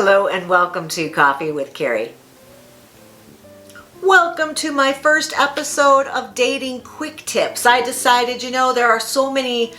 Hello and welcome to Coffee with Carey. Welcome to my first episode of Dating Quick Tips. I decided, there are so many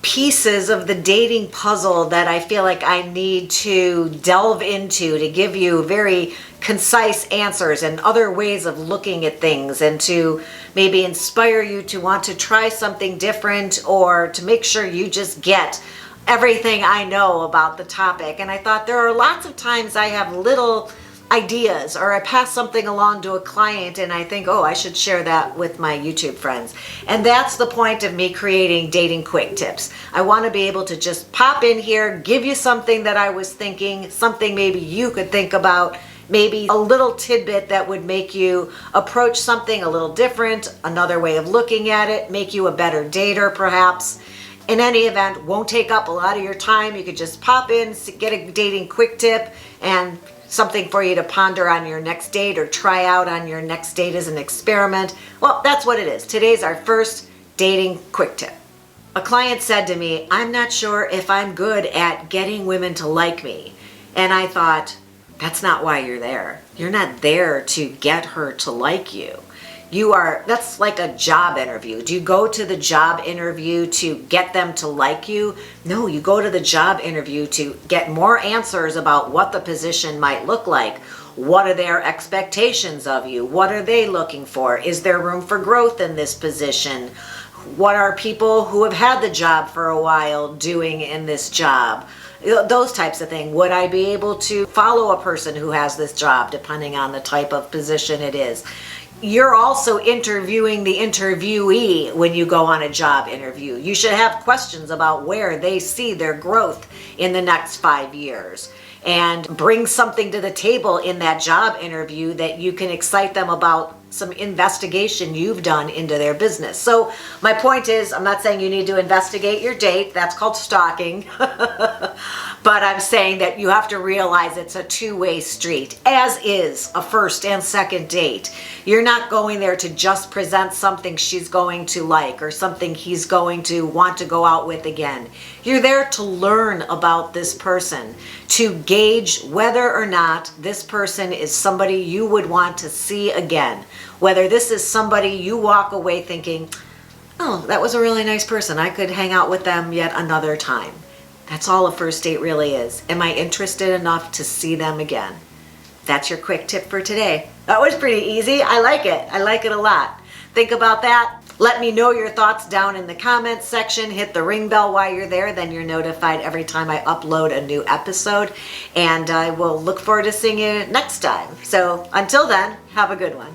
pieces of the dating puzzle that I feel like I need to delve into to give you very concise answers and other ways of looking at things, and to maybe inspire you to want to try something different, or to make sure you just get everything I know about the topic. And I thought there are lots of times I have little ideas, or I pass something along to a client and I think, oh, I should share that with my YouTube friends. And that's the point of me creating Dating Quick Tips. I want to be able to just pop in here, give you something that I was thinking, something maybe you could think about, maybe a little tidbit that would make you approach something a little different, another way of looking at it, make you a better dater perhaps. In any event, won't take up a lot of your time. You could just pop in, get a dating quick tip, and something for you to ponder on your next date or try out on your next date as an experiment. Well, that's what it is. Today's our first dating quick tip. A client said to me, I'm not sure if I'm good at getting women to like me. And I thought, that's not why you're there. You're not there to get her to like you. That's like a job interview. Do you go to the job interview to get them to like you? No, you go to the job interview to get more answers about what the position might look like. What are their expectations of you? What are they looking for? Is there room for growth in this position? What are people who have had the job for a while doing in this job? Those types of things. Would I be able to follow a person who has this job, depending on the type of position it is? You're also interviewing the interviewee when you go on a job interview. You should have questions about where they see their growth in the next 5 years, and bring something to the table in that job interview that you can excite them about some investigation you've done into their business. So my point is, I'm not saying you need to investigate your date. That's called stalking. But I'm saying that you have to realize it's a two-way street, as is a first and second date. You're not going there to just present something she's going to like, or something he's going to want to go out with again. You're there to learn about this person, to gauge whether or not this person is somebody you would want to see again. Whether this is somebody you walk away thinking, oh, that was a really nice person. I could hang out with them yet another time. That's all a first date really is. Am I interested enough to see them again? That's your quick tip for today. That was pretty easy. I like it. I like it a lot. Think about that. Let me know your thoughts down in the comments section. Hit the ring bell while you're there. Then you're notified every time I upload a new episode. And I will look forward to seeing you next time. So until then, have a good one.